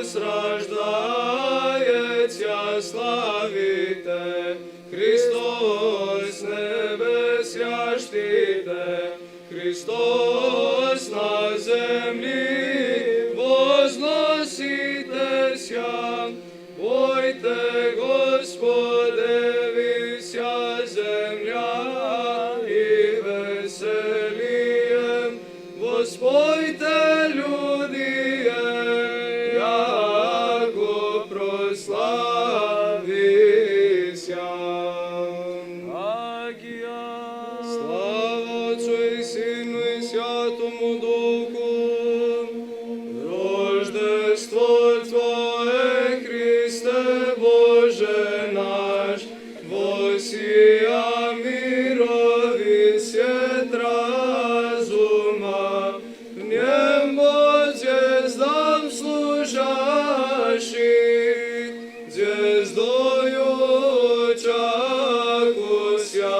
Христос раждається, славіте, Христос небес яштите, Христос на землі возноситеся, пойте, Господи, вся земля і веселієм, воспойте, люди, яко прославися. Слава Отцу і Сину і Святому Духу, Рождество Твоє, Христе Боже наш, восія мирові світ разума, в небо звездам служащих, звездою очакуся,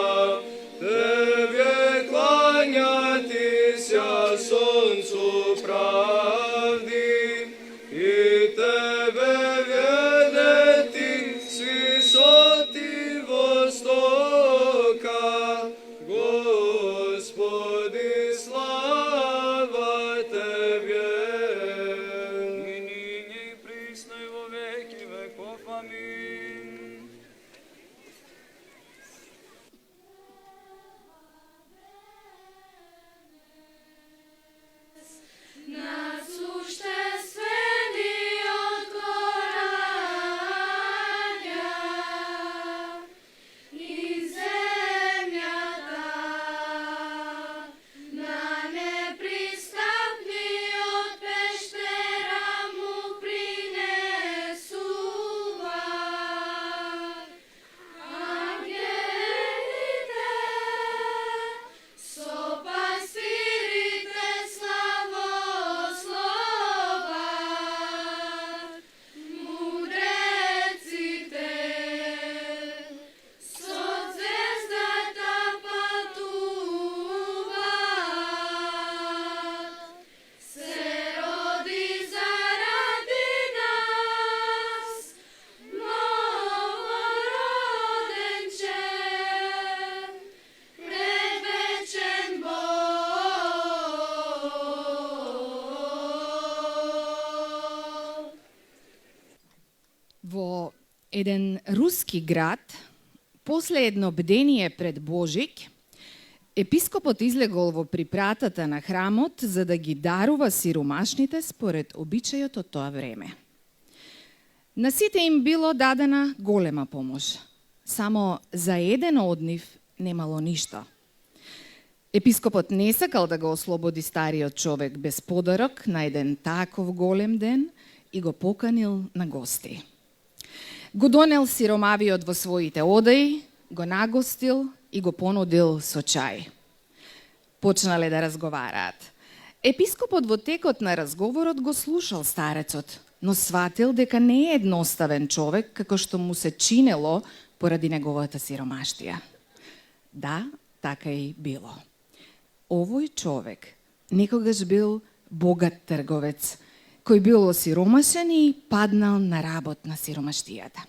Тебе кланятися сонцу правди, і Тебе ведети з висоти востока, Господи, слава Тебе. І нині, і присно, і во веки веков. Амінь. На существени от корanja i zemljata, na nepristabni od peštera mu prinesuva. Angelite, sopastirite slavoslova, mudrecite, со звездата патуват, се роди заради нас, новороденче, предвечен Бог. Во еден руски град, после едно бдение пред Божик, епископот излегол во припратата на храмот за да ги дарува сиромашните според обичајот од тоа време. На сите им било дадена голема помош, само за еден од нив немало ништо. Епископот не сакал да го ослободи стариот човек без подарок на еден таков голем ден и го поканил на гости. Го донел сиромавиот во своите одаи, го нагостил и го понудил со чај. Почнале да разговараат. Епископот во текот на разговорот го слушал старецот, но сватил дека не е едноставен човек како што му се чинело поради неговата сиромаштија. Да, така и било. Овој човек некогаш бил богат трговец, кој бил осиромашен и паднал на работ на сиромаштијата.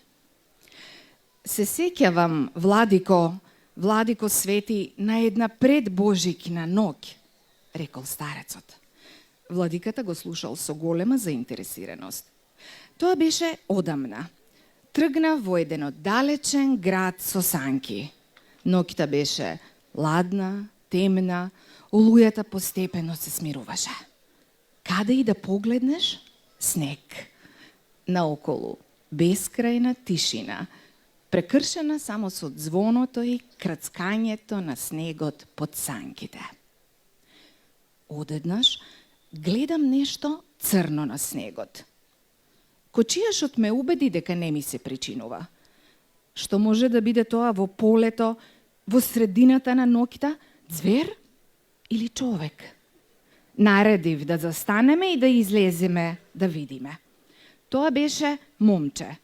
Се сеќавам, владико Свети, на една предбожикина ноќ, рекол старецот. Владиката го слушал со голема заинтересираност. Тоа беше одамна. Тргна во еден оддалечен град со санки. Ноќта беше ладна, темна, олујата постепено се смируваше. Каде и да погледнеш, снег. Наоколу, бескрајна тишина, прекршена само со звоното и крацкањето на снегот под санките. Одеднаш гледам нешто црно на снегот. Кочијашот ме убеди дека не ми се причинува. Што може да биде тоа во полето, во средината на ноќта, ѕвер или човек? Наредив да застанеме и да излеземе да видиме. Тоа беше момче.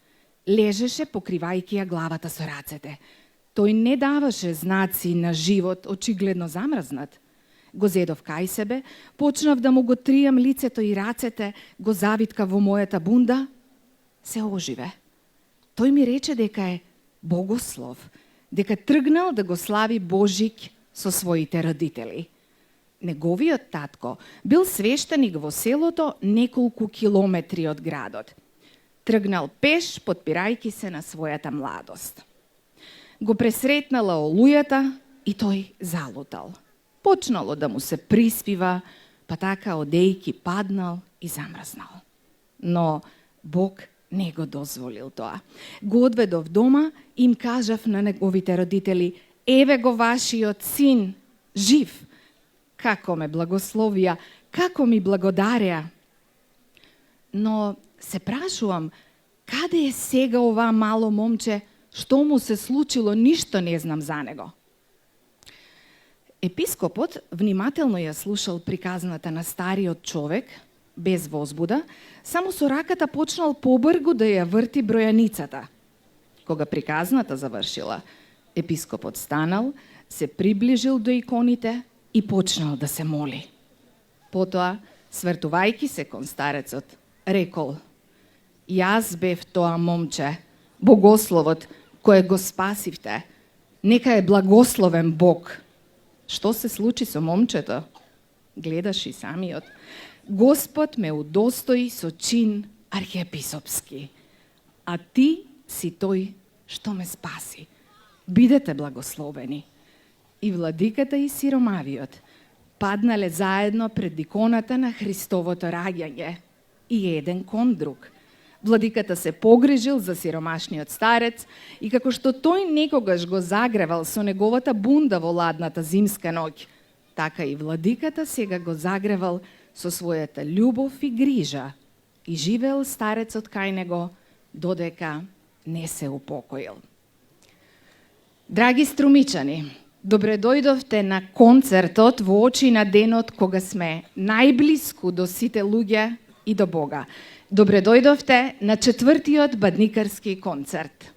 Лежеше покривајќи ја главата со рацете. Тој не даваше знаци на живот, очигледно замрзнат. Го зедов кај себе, почнав да му го тријам лицето и рацете, го завитка во мојата бунда, се оживе. Тој ми рече дека е богослов, дека тргнал да го слави Божик со своите родители. Неговиот татко бил свештеник во селото неколку километри од градот. Тргнал пеш, подпирајки се на својата младост. Го пресретнала олујата и тој залутал. Почнало да му се приспива, па така одејки паднал и замрзнал. Но Бог не го дозволил тоа. Го одведов дома и им кажав на неговите родители: еве го вашиот син, жив. Како ме благословија, како ми благодареа. Но се прашувам, каде е сега ова мало момче, што му се случило, ништо не знам за него. Епископот внимателно ја слушал приказната на стариот човек, без возбуда, само со раката почнал побргу да ја врти бројаницата. Кога приказната завршила, епископот станал, се приближил до иконите и почнал да се моли. Потоа, свртувајќи се кон старецот, рекол: јас бев тоа момче, богословот, кој го спасивте. Нека е благословен Бог. Што се случи со момчето? Гледаш и самиот. Господ ме удостои со чин архиепископски, а ти си тој што ме спаси. Бидете благословени. И владиката и сиромавиот паднале заедно пред иконата на Христовото раѓање и еден кон друг. Владиката се погрижил за сиромашниот старец и како што тој некогаш го загревал со неговата бунда во ладната зимска ноќ, така и владиката сега го загревал со својата љубов и грижа и живеел старецот кај него додека не се упокоил. Драги струмичани, добре дојдовте на концертот во очи на денот кога сме најблиску до сите луѓе и до Бога. Добре дојдовте на 4-тиот бадникарски концерт.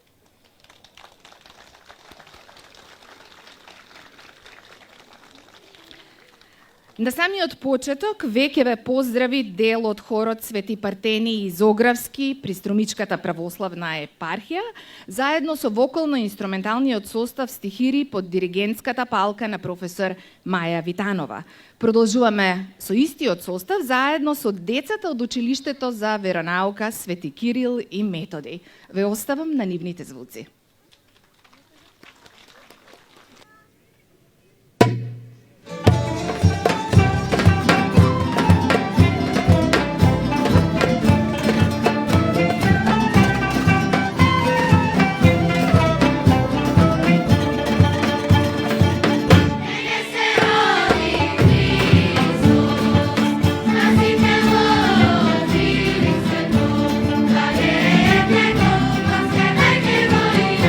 На самиот почеток веќе ве поздрави дел од хорот Свети Партени из Огравски при Струмичката православна епархија, заедно со вокално-инструменталниот состав стихири под диригентската палка на професор Маја Витанова. Продолжуваме со истиот состав заедно со децата од училиштето за веронаука Свети Кирил и Методи. Ве оставам на нивните звуци. Daj que voy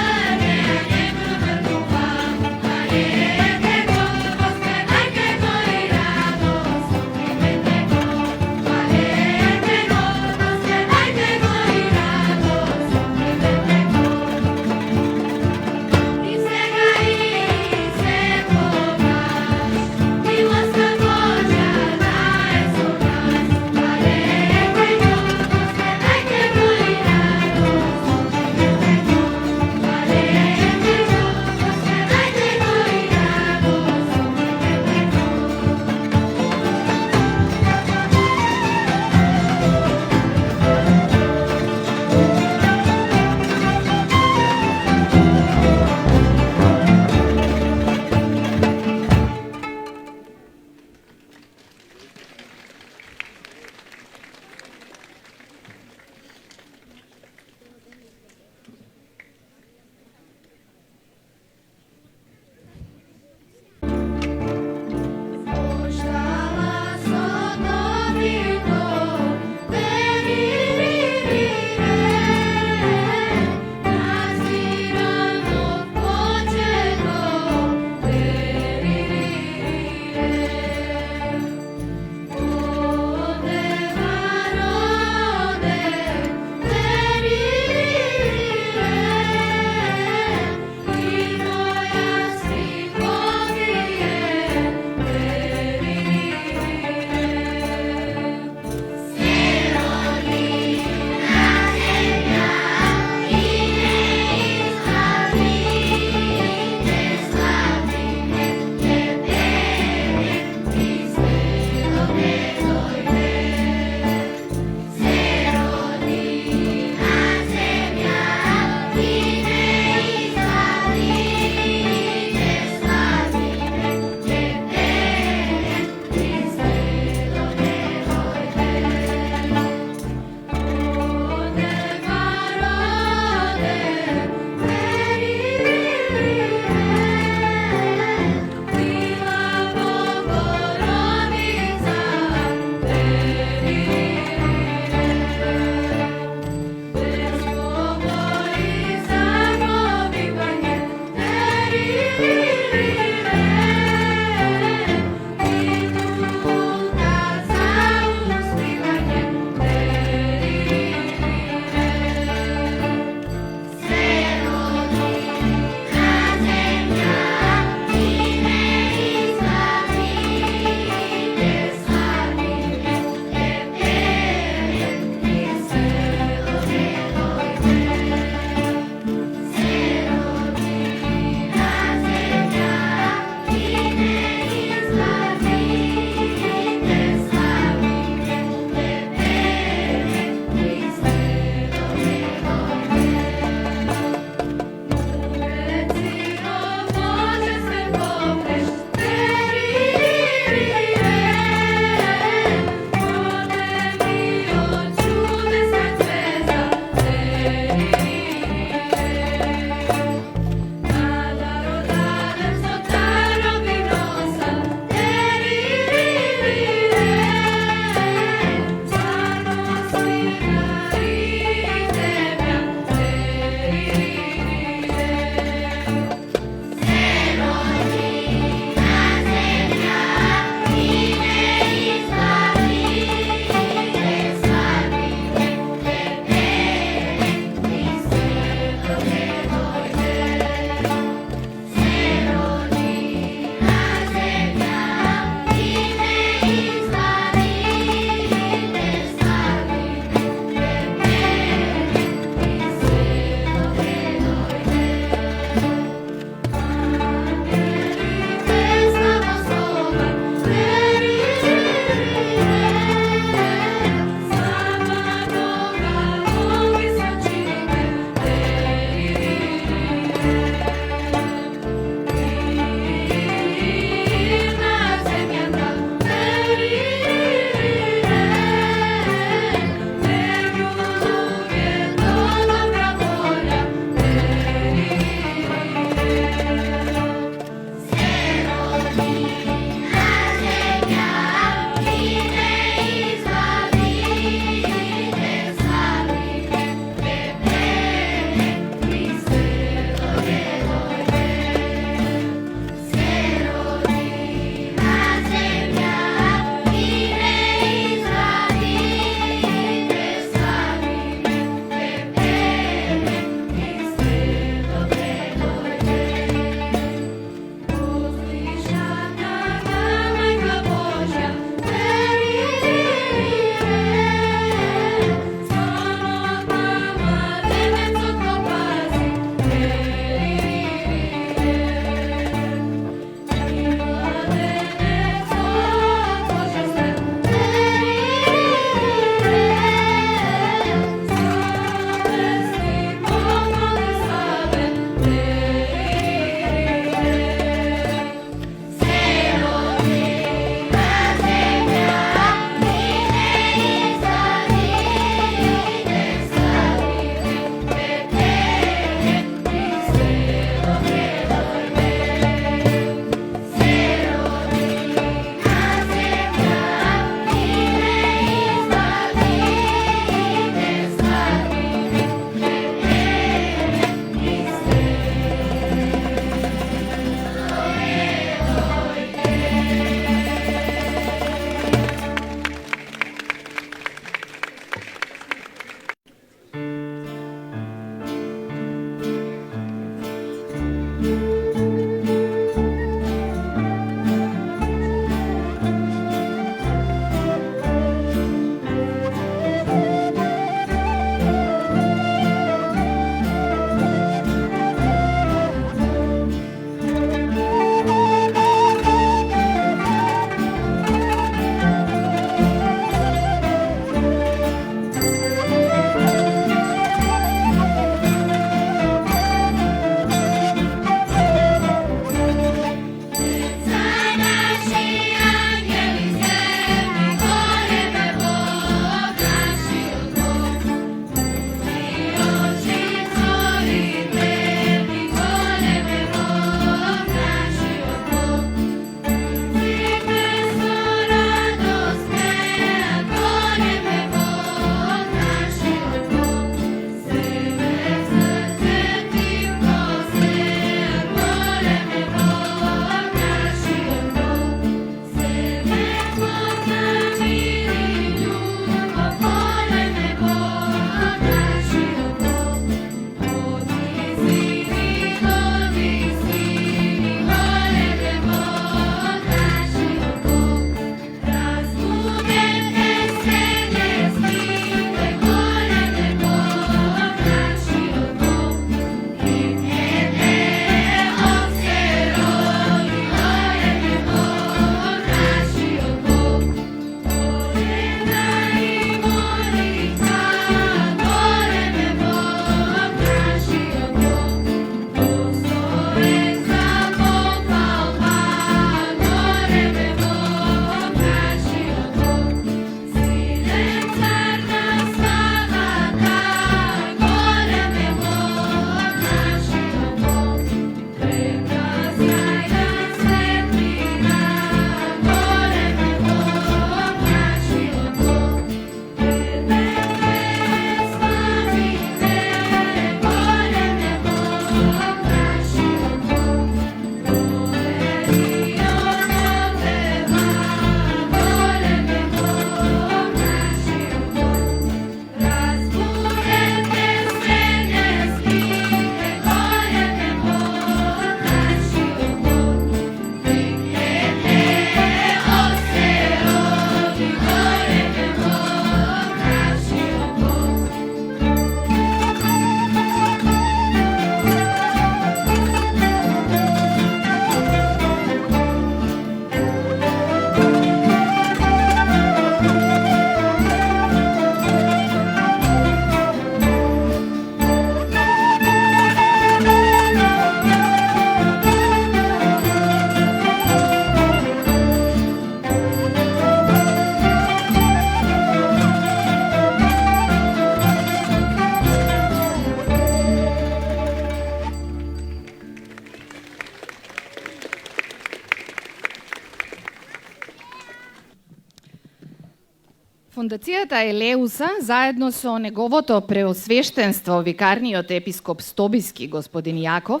Фондацијата Елеуса, заедно со неговото преосвештенство, викарниот епископ Стобиски, господин Јаков,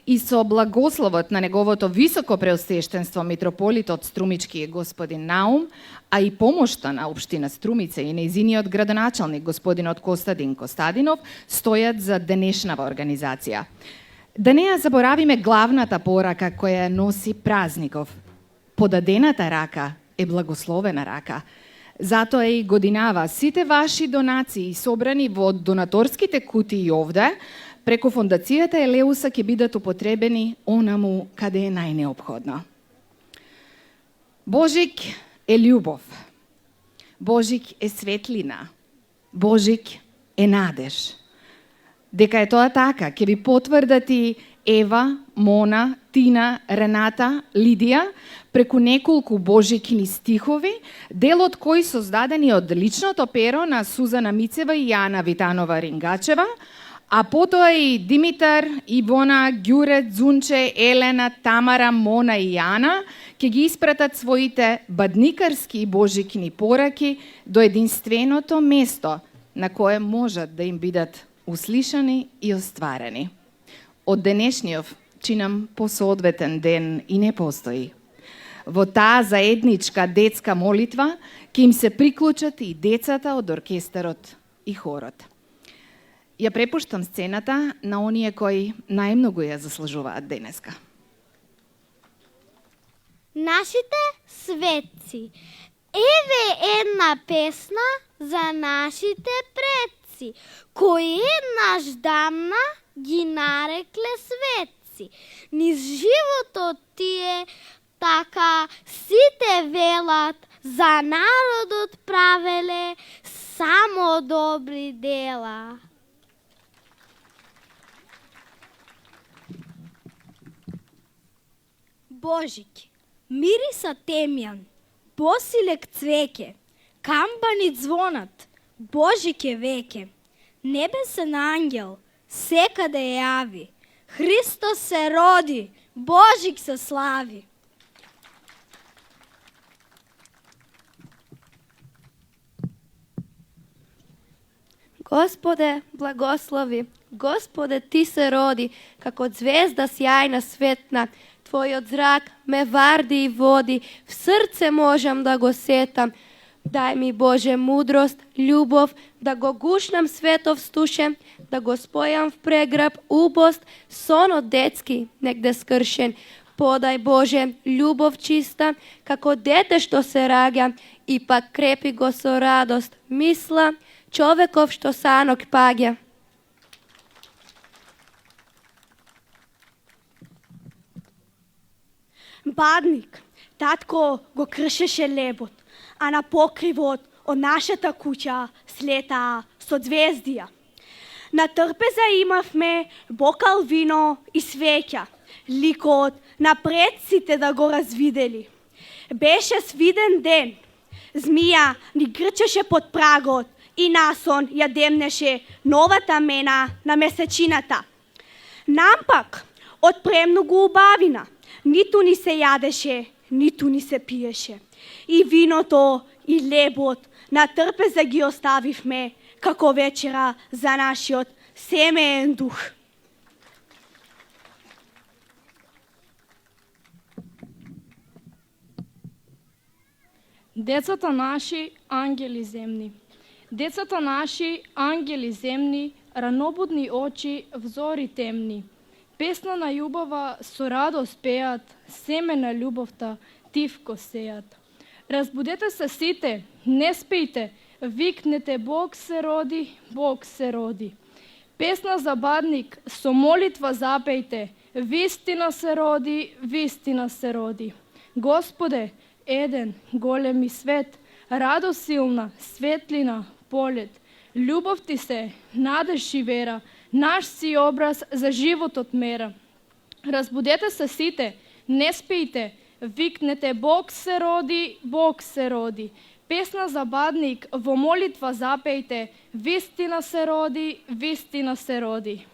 и со благословот на неговото високо преосвештенство, митрополитот Струмички, господин Наум, а и помошта на општина Струмица и нејзиниот градоначалник, господинот Костадин Костадинов, стојат за денешнава организација. Да не ја заборавиме главната порака која носи празников. Подадената рака е благословена рака. Затоа и годинава сите ваши донации собрани во донаторските кутии овде, преку Фондацијата Елеуса ќе бидат употребени онаму каде е најнеопходно. Божик е љубов. Божик е светлина. Божик е надеж. Дека е тоа така, ќе ви потврдат и Ева, Мона, Тина, Рената, Лидија, преку неколку божикини стихови, дел од кои создадени од личното перо на Сузана Мицева и Јана Витанова Рингачева, а потоа и Димитар, Ивона, Ѓуре, Дзунче, Елена, Тамара, Мона и Јана ќе ги испратат своите бадникарски и божикини пораки до единственото место на кое можат да им бидат услишани и остварени. Од денешниот чинам посоодветен ден и не постои. Во таа заедничка детска молитва ќе им се приклучат и децата од оркестарот и хорот. Ја препуштам сцената на оние кои најмногу ја заслужуваат денеска. Нашите светци. Еве една песна за нашите предци, кои еднаш дамна ги нарекле светци. Низ животот тие така сите велат, за народот правеле само добри дела. Божик, мириса темјан, босилек цвеќе, камбани звонат, Божик е веќе. Небесен ангел секаде јави, Христос се роди, Божик се слави. Господе, благослови, Господе, Ти се роди, како звезда сјајна светна, Твојот зрак ме варди и води, в срце можам да го сетам. Дај ми, Боже, мудрост, љубов, да го гушнам светов стуше, да го спојам в преграб убост, сонот детски негде скршен. Подај, Боже, љубов чиста, како дете што се раѓа, и пак крепи го со радост, мисла, човеков што санок паѓа. Бадник, татко го кршеше лебот, а на покривот од нашата куќа слетаа созвездија. На трпеза имавме бокал вино и свеќа, ликот на предците да го развидели. Беше свиден ден, змија ни грчеше под прагот и насон ја демнеше новата мена на месечината. Нам пак од премногу убавина ниту ни се јадеше, ниту ни се пиеше. И виното, и лебот на трпеза ги оставивме како вечера за нашиот семеен дух. Децата наши, ангели земни. Децата наши, ангели земни, ранобудни очи, взори темни. Песна на љубова со радост пеат, семе на љубовта тивко сеат. Разбудете се сите, не спијте, викнете Бог се роди, Бог се роди. Песна за бадник, со молитва запејте, вистина се роди, вистина се роди. Господе, еден, големи свет, радост силна, светлина, полет. Љубов ти се, надеж и вера, наш си образ за животот мера. Разбудете се сите, не спијте, викнете Бог се роди, Бог се роди. Песна за бадник, во молитва запејте, вистина се роди, вистина се роди.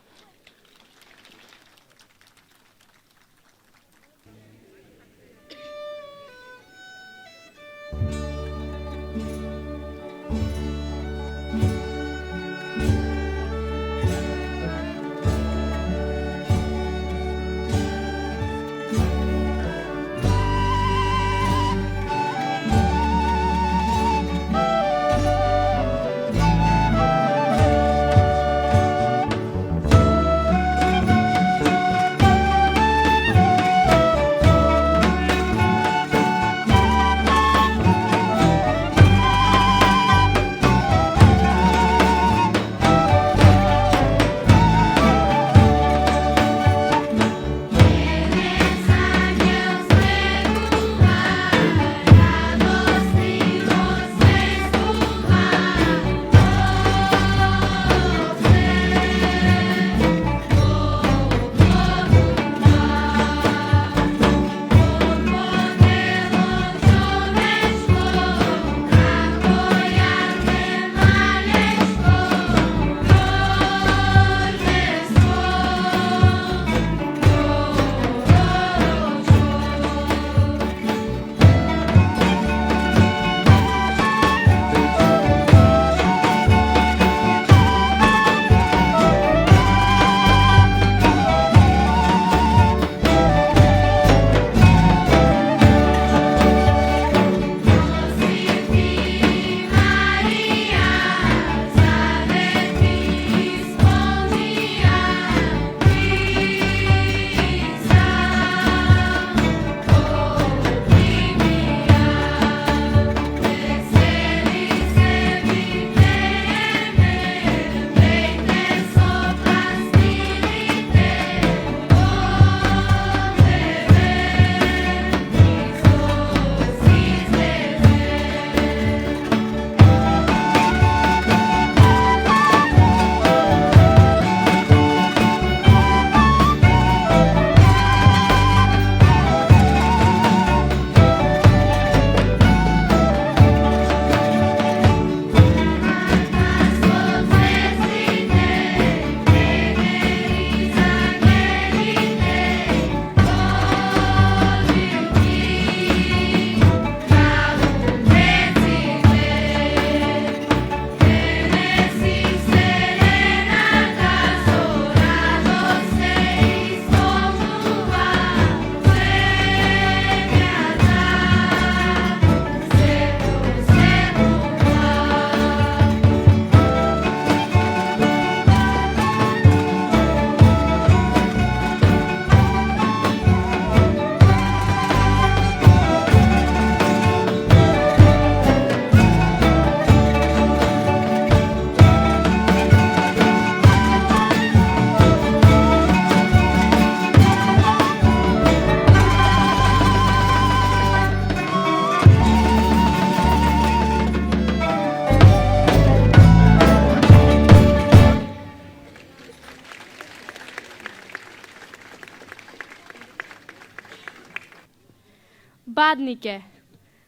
гладнике.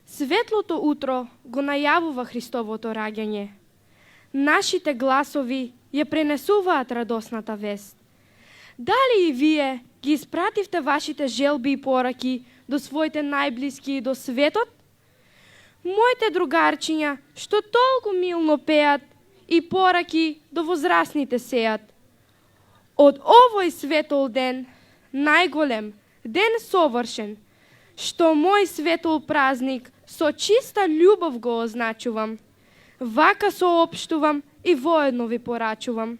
Светлото утро го најавува Христовото раѓање. Нашите гласови ја пренесуваат радосната вест. Дали и вие ги испративте вашите желби и пораки до своите најблиски и до светот? Моите другарчиња, што толку милно пеат и пораки до возрастните сеат. Од овој светол ден, најголем, ден совршен, што мој светол празник со чиста љубов го означувам. Вака соопштувам и воедно ви порачувам.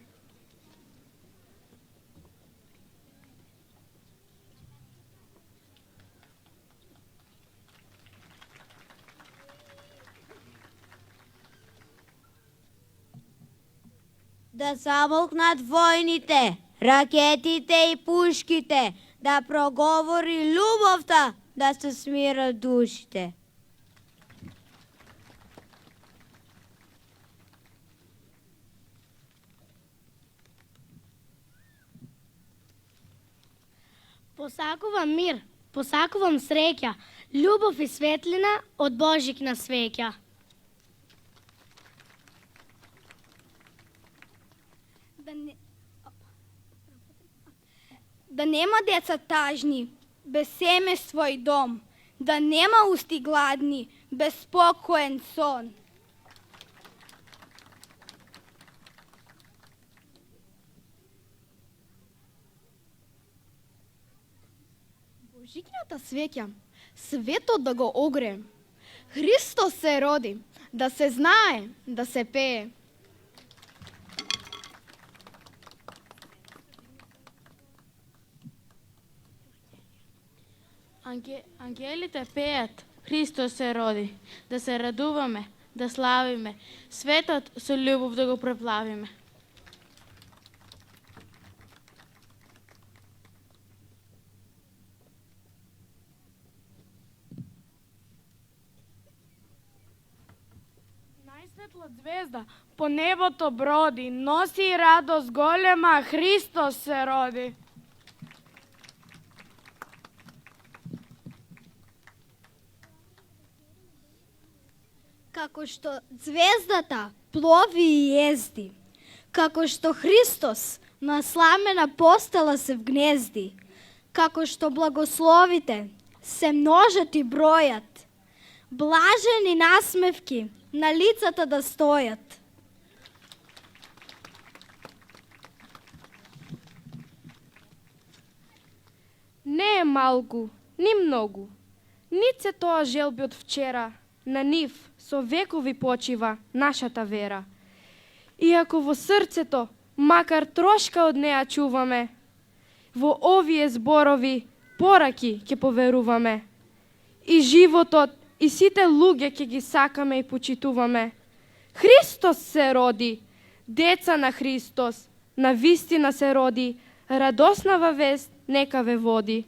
Да замолкнат војните, ракетите и пушките, да проговори љубовта, да се смират душите. Посакувам мир, посакувам среќа, љубов и светлина од Божик на свеќа. Да нема деца тажни, без семејство и дом, да нема усти гладни, без спокоен сон. Божикната свеќа, светот да го огре. Христос се роди, да се знае, да се пее. Ангелите пеат, Христос се роди, да се радуваме, да славиме, светот со љубов да го преплавиме. Најсветла звезда по небото броди, носи радост голема, Христос се роди. Како што звездата плови и езди, како што Христос на сламена постела се вгнезди, како што благословите се множат и бројат, блажени насмевки на лицата да стојат. Не е малку, ни многу, нит се тоа желби од вчера, на нив со векови почива нашата вера. Иако во срцето, макар трошка од неа чуваме, во овие зборови пораки ќе поверуваме. И животот, и сите луѓе ќе ги сакаме и почитуваме. Христос се роди, деца на Христос, на вистина се роди, радоснава вест нека ве води.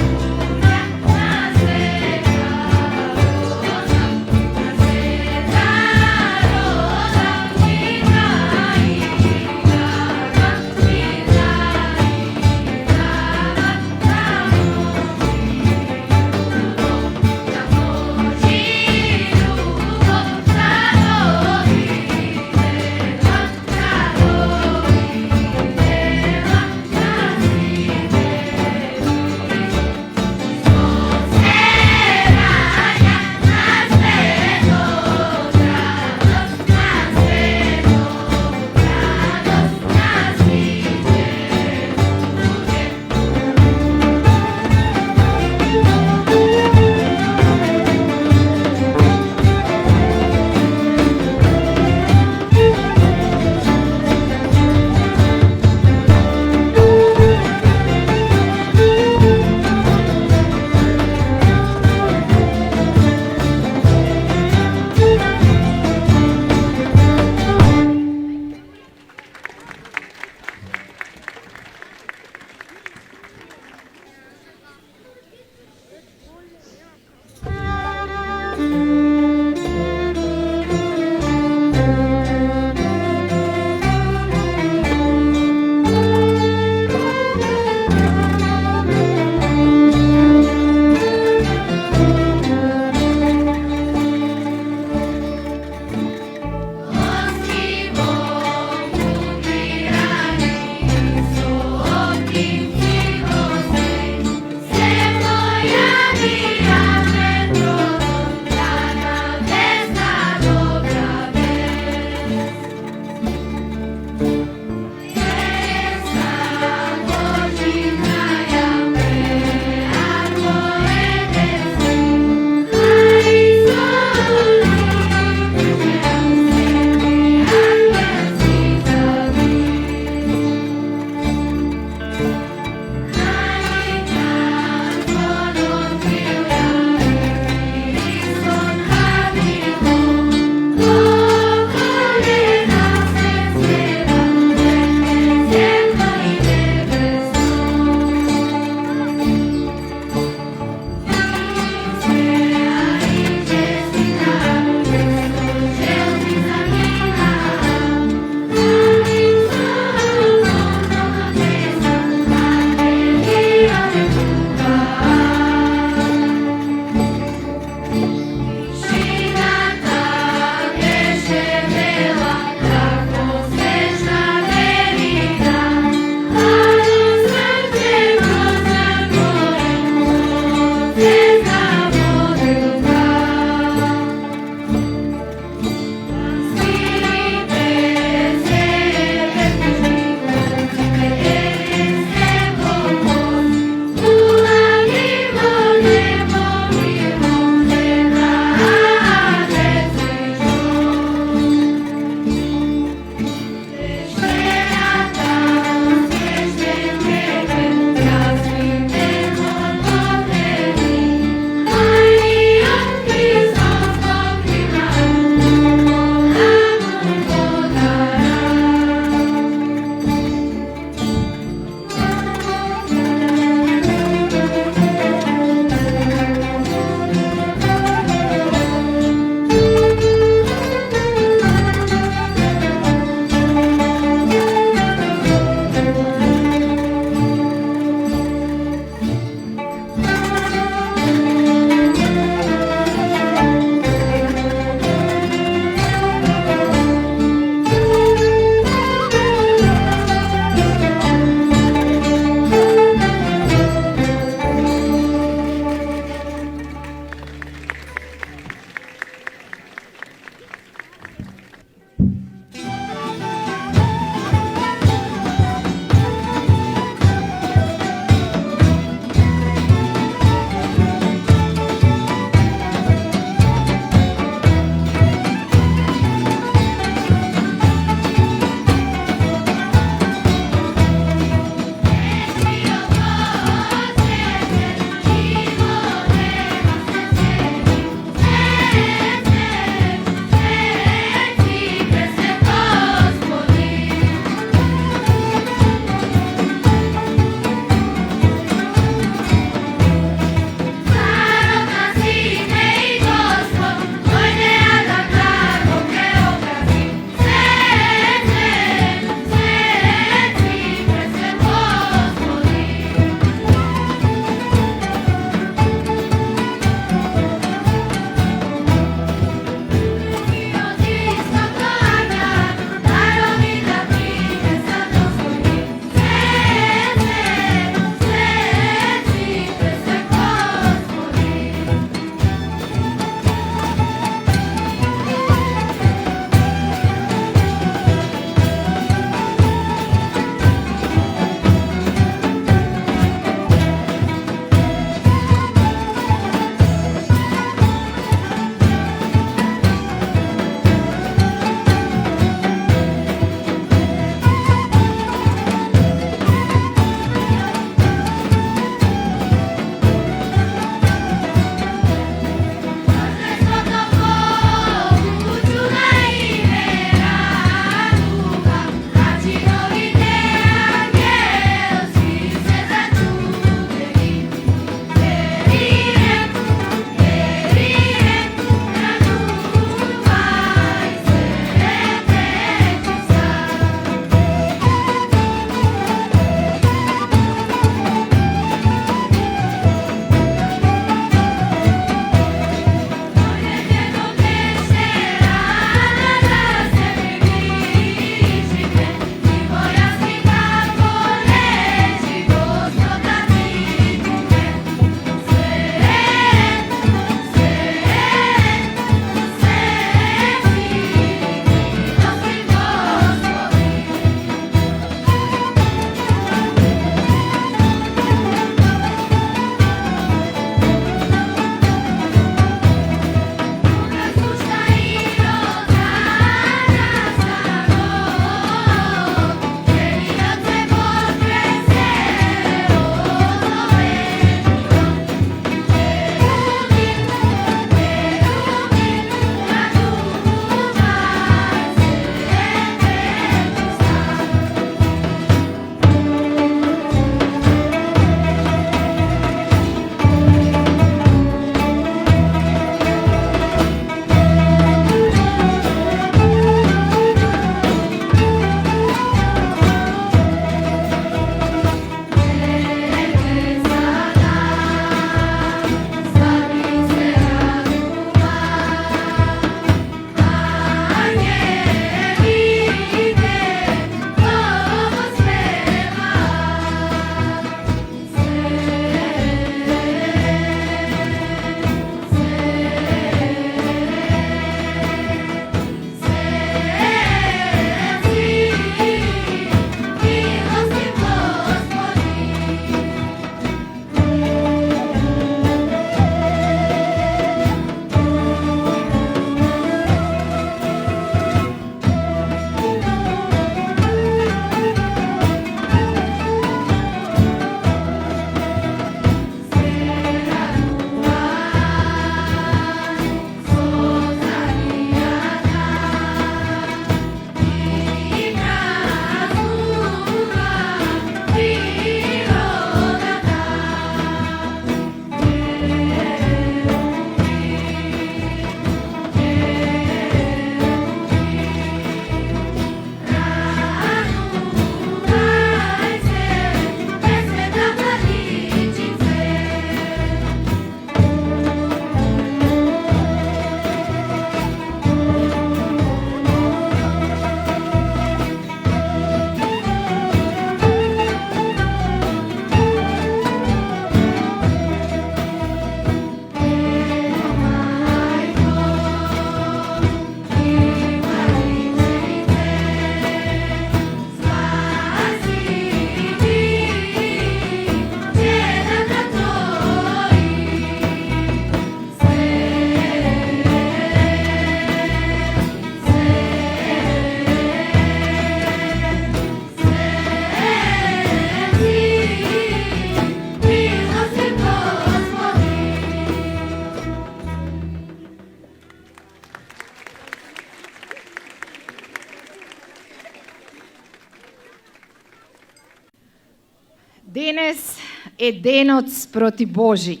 Денес е денот спроти Божик.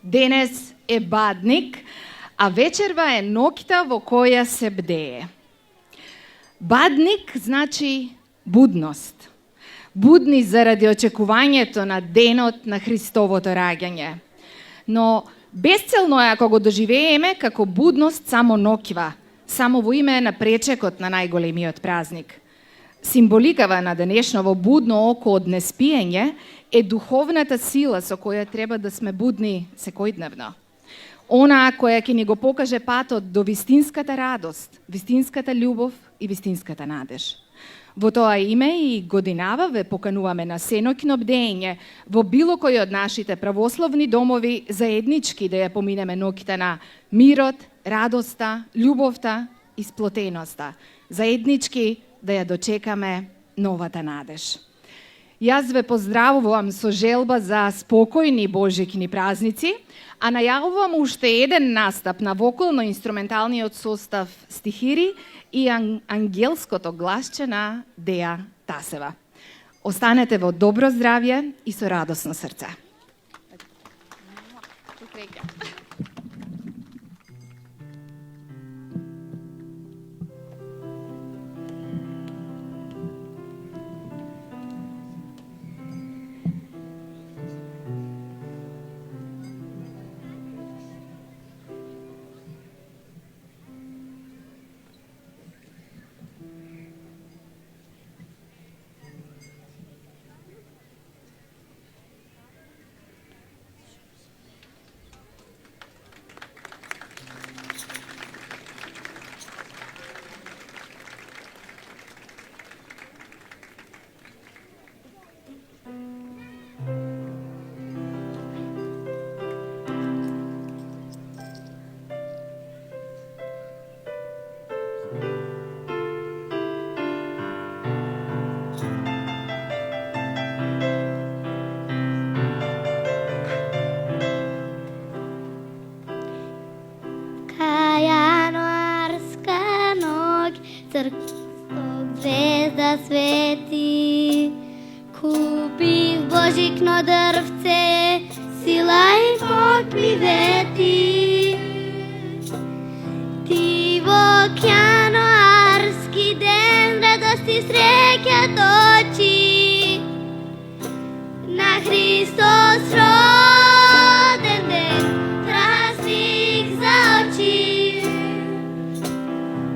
Денес е бадник, а вечерва е ноќта во која се бдее. Бадник значи будност. Будни заради очекувањето на денот на Христовото раѓање. Но безцелно е ако го доживееме како будност само ноќва, само во име на пречекот на најголемиот празник. Символикава на денешново будно око од неспиење е духовната сила со која треба да сме будни секојдневно. Она која ќе ни го покаже патот до вистинската радост, вистинската љубов и вистинската надеж. Во тоа име и годинава ве покануваме на сеноќно бдење во било кој од нашите православни домови заеднички да ја поминеме ноќта на мирот, радоста, љубовта и сплотеноста. Заеднички да ја дочекаме новата надеж. Јас ве поздравувам со желба за спокојни божикни празници, а најавувам уште еден настап на вокално-инструменталниот состав стихири и ангелското гласче на Деја Тасева. Останете во добро здравје и со радосно срце. Звезда свети, купив божикно дрвце, сила и мок ми вети. Ти во океаноарски ден, радост и среќа точи, на Христос роден ден, празник за очи,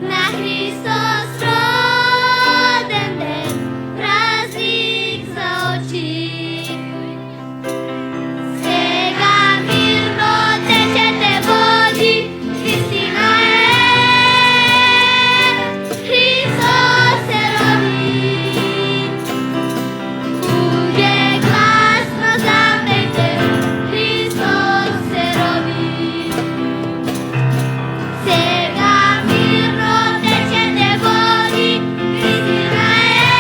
на Христос роден ден, празник за очи. Сега мирно течете води, вистина е, Христос се роди. Луѓе гласно запејте, Христос се роди. Сега мирно течете води, вистина е,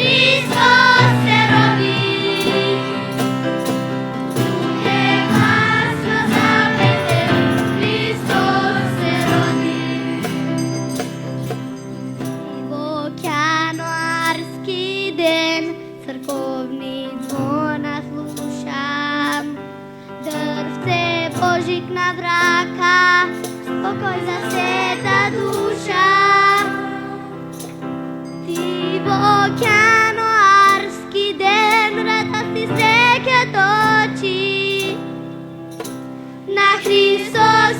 Христос се роди. Луѓе гласно запејте, Христос се роди. Во океаноарски ден, црковни звона слушам, дрвце Божик на врака, спокој за сета душа. Ти во океаноарски ден, радост и среќа точи, на Христос